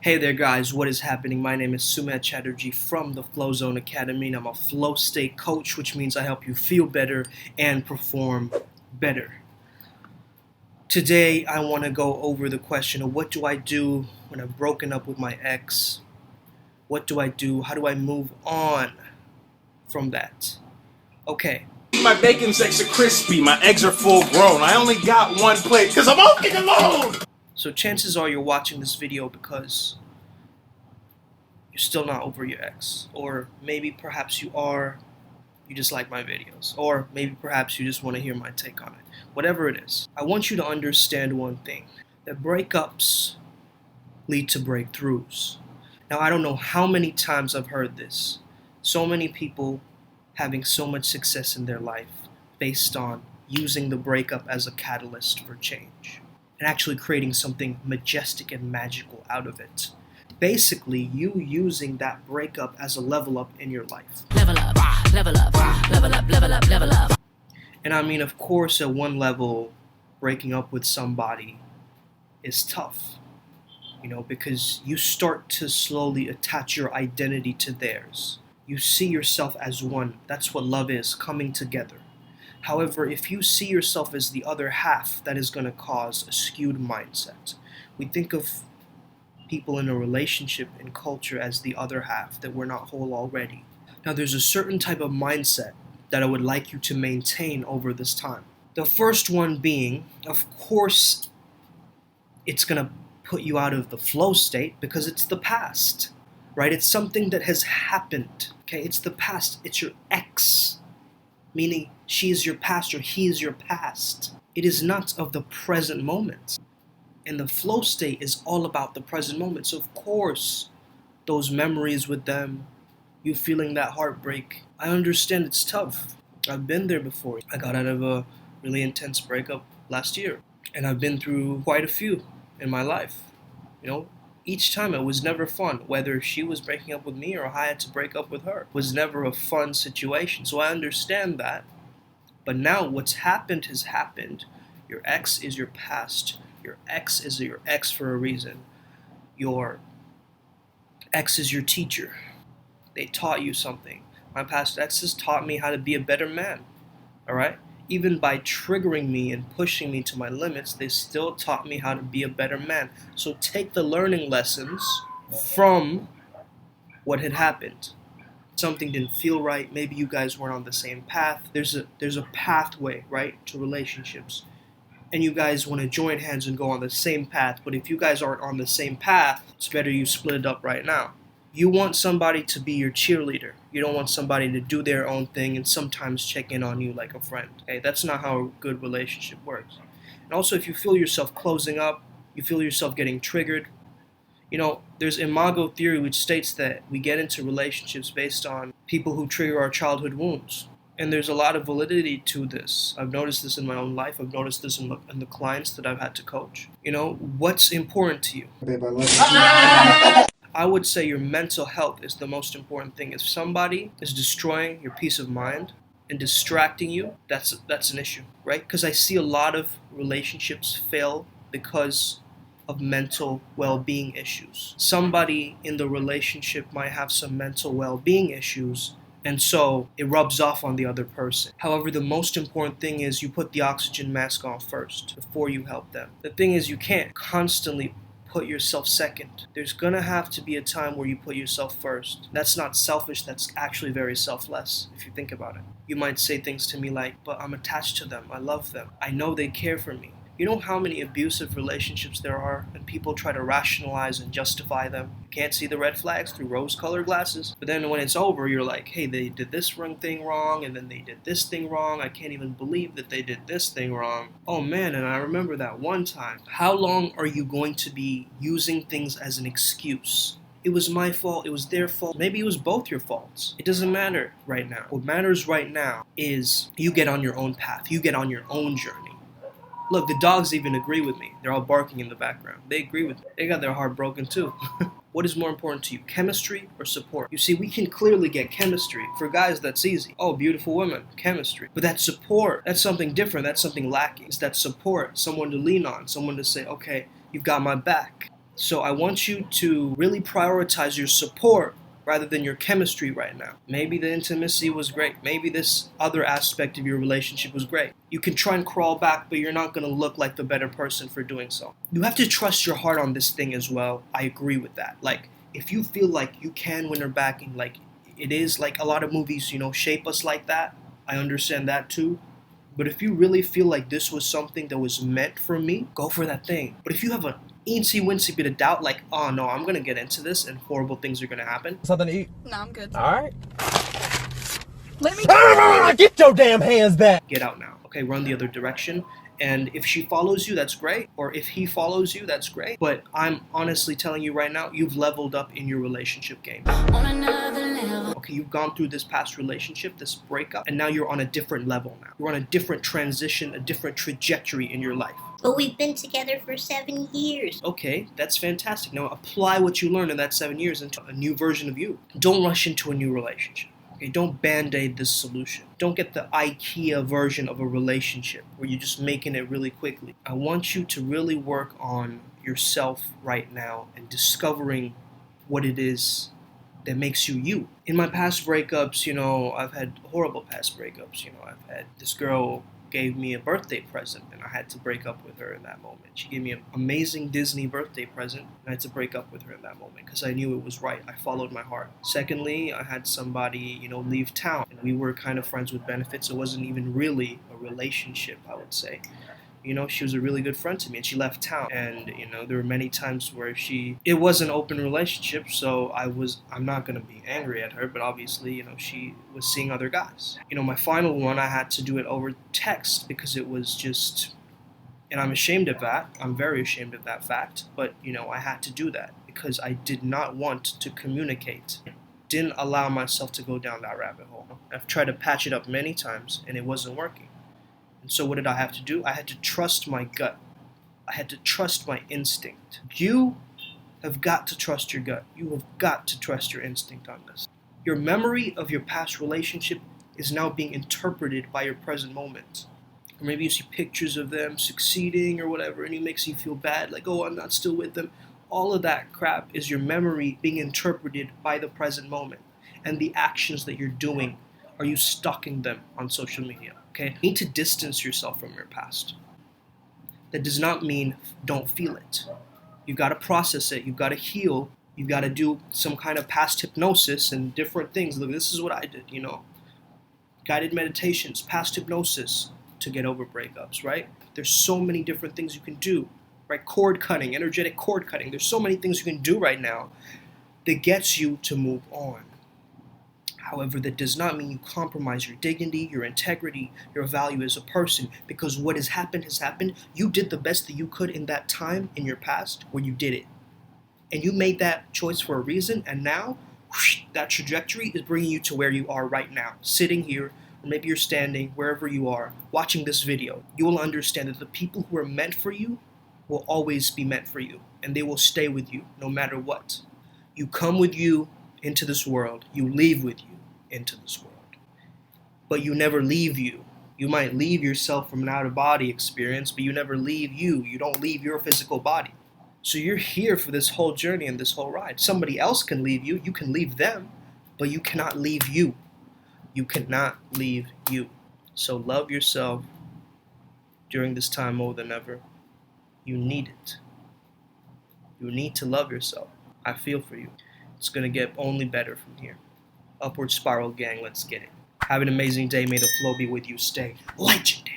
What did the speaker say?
Hey there guys, what is happening? My name is Sumit Chatterjee from the Flow Zone Academy, and I'm a flow state coach, which means I help you feel better and perform better. Today I want to go over the question of what do I do when I've broken up with my ex? What do I do? How do I move on from that? Okay. My bacon's extra crispy, my eggs are full grown. I only got one plate because I'm walking alone. So chances are you're watching this video because you're still not over your ex. Or maybe perhaps you are, you just like my videos. Or maybe perhaps you just want to hear my take on it. Whatever it is, I want you to understand one thing. That breakups lead to breakthroughs. Now I don't know how many times I've heard this. So many people having so much success in their life based on using the breakup as a catalyst for change and actually creating something majestic and magical out of it. Basically, you using that breakup as a level up in your life. Level up, level up, level up, level up, level up. And I mean, of course, at one level, breaking up with somebody is tough, because you start to slowly attach your identity to theirs. You see yourself as one. That's what love is, coming together. However, if you see yourself as the other half, that is going to cause a skewed mindset. We think of people in a relationship and culture as the other half, that we're not whole already. Now, there's a certain type of mindset that I would like you to maintain over this time. The first one being, of course, it's going to put you out of the flow state because it's the past. Right? It's something that has happened. Okay, it's the past. It's your ex, meaning she is your past or he is your past. It is not of the present moment. And the flow state is all about the present moment. So of course, those memories with them, you feeling that heartbreak, I understand it's tough. I've been there before. I got out of a really intense breakup last year, and I've been through quite a few in my life. Each time it was never fun, whether she was breaking up with me or I had to break up with her. It was never a fun situation, so I understand that. But now what's happened has happened. Your ex is your past. Your ex is your ex for a reason. Your ex is your teacher. They taught you something. My past exes taught me how to be a better man, all right? Even by triggering me and pushing me to my limits, they still taught me how to be a better man. So take the learning lessons from what had happened. Something didn't feel right. Maybe you guys weren't on the same path. There's a pathway, right, to relationships. And you guys want to join hands and go on the same path. But if you guys aren't on the same path, it's better you split it up right now. You want somebody to be your cheerleader. You don't want somebody to do their own thing and sometimes check in on you like a friend. Okay, that's not how a good relationship works. And also, if you feel yourself closing up, you feel yourself getting triggered, there's imago theory, which states that we get into relationships based on people who trigger our childhood wounds. And there's a lot of validity to this. I've noticed this in my own life. I've noticed this in the clients that I've had to coach. What's important to you? Babe, I love you. I would say your mental health is the most important thing. If somebody is destroying your peace of mind and distracting you, that's an issue, right? Because I see a lot of relationships fail because of mental well-being issues. Somebody in the relationship might have some mental well-being issues, and so it rubs off on the other person. However, the most important thing is you put the oxygen mask on first before you help them. The thing is, you can't constantly put yourself second. There's gonna have to be a time where you put yourself first. That's not selfish, that's actually very selfless if you think about it. You might say things to me like, but I'm attached to them, I love them, I know they care for me. You know how many abusive relationships there are, and people try to rationalize and justify them? You can't see the red flags through rose-colored glasses. But then when it's over, you're like, hey, they did this thing wrong, and then they did this thing wrong. I can't even believe that they did this thing wrong. Oh man, and I remember that one time. How long are you going to be using things as an excuse? It was my fault, it was their fault. Maybe it was both your faults. It doesn't matter right now. What matters right now is you get on your own path. You get on your own journey. Look, the dogs even agree with me. They're all barking in the background. They agree with me. They got their heart broken too. What is more important to you, chemistry or support? You see, we can clearly get chemistry. For guys, that's easy. Oh, beautiful women, chemistry. But that support, that's something different. That's something lacking. It's that support, someone to lean on, someone to say, okay, you've got my back. So I want you to really prioritize your support rather than your chemistry right now. Maybe the intimacy was great. Maybe this other aspect of your relationship was great. You can try and crawl back, but you're not going to look like the better person for doing so. You have to trust your heart on this thing as well. I agree with that. Like, if you feel like you can win her back, and like it is like a lot of movies, shape us like that, I understand that too. But if you really feel like this was something that was meant for me, go for that thing. But if you have an eensy wincy bit of doubt, like, oh no, I'm gonna get into this and horrible things are gonna happen. Something to eat? No, I'm good. All right. Let me Get your damn hands back. Get out now. Okay, run the other direction. And if she follows you, that's great. Or if he follows you, that's great. But I'm honestly telling you right now, you've leveled up in your relationship game. On another level. Okay, you've gone through this past relationship, this breakup, and now you're on a different level now. You're on a different transition, a different trajectory in your life. But we've been together for 7 years. Okay, that's fantastic. Now apply what you learned in that 7 years into a new version of you. Don't rush into a new relationship. Okay, don't band-aid this solution. Don't get the IKEA version of a relationship where you're just making it really quickly. I want you to really work on yourself right now and discovering what it is that makes you you. In my past breakups, I've had horrible past breakups. I've had this girl gave me a birthday present and I had to break up with her in that moment. She gave me an amazing Disney birthday present and I had to break up with her in that moment because I knew it was right. I followed my heart. Secondly, I had somebody, leave town and we were kind of friends with benefits. It wasn't even really a relationship, I would say. She was a really good friend to me and she left town and, there were many times where it was an open relationship, so I'm not going to be angry at her, but obviously, she was seeing other guys. My final one, I had to do it over text because it was just, and I'm ashamed of that. I'm very ashamed of that fact, but, I had to do that because I did not want to communicate. Didn't allow myself to go down that rabbit hole. I've tried to patch it up many times and it wasn't working. And so what did I have to do? I had to trust my gut. I had to trust my instinct. You have got to trust your gut. You have got to trust your instinct on this. Your memory of your past relationship is now being interpreted by your present moment. Or maybe you see pictures of them succeeding or whatever, and it makes you feel bad, like, oh, I'm not still with them. All of that crap is your memory being interpreted by the present moment. And the actions that you're doing, are you stalking them on social media? Okay? You need to distance yourself from your past. That does not mean don't feel it. You've got to process it. You've got to heal. You've got to do some kind of past hypnosis and different things. Look, this is what I did, Guided meditations, past hypnosis to get over breakups, right? There's so many different things you can do, right? Cord cutting, energetic cord cutting. There's so many things you can do right now that gets you to move on. However, that does not mean you compromise your dignity, your integrity, your value as a person, because what has happened has happened. You did the best that you could in that time in your past where you did it. And you made that choice for a reason, and now whoosh, that trajectory is bringing you to where you are right now, sitting here, or maybe you're standing wherever you are, watching this video. You will understand that the people who are meant for you will always be meant for you, and they will stay with you no matter what. You come with you into this world, you leave with you into this world. But you never leave you. You might leave yourself from an out-of-body experience, but you never leave you. You don't leave your physical body. So you're here for this whole journey and this whole ride. Somebody else can leave you. You can leave them, but you cannot leave you. You cannot leave you. So love yourself during this time more than ever. You need it. You need to love yourself. I feel for you. It's going to get only better from here. Upward spiral gang, let's get it. Have an amazing day. May the flow be with you. Stay legend.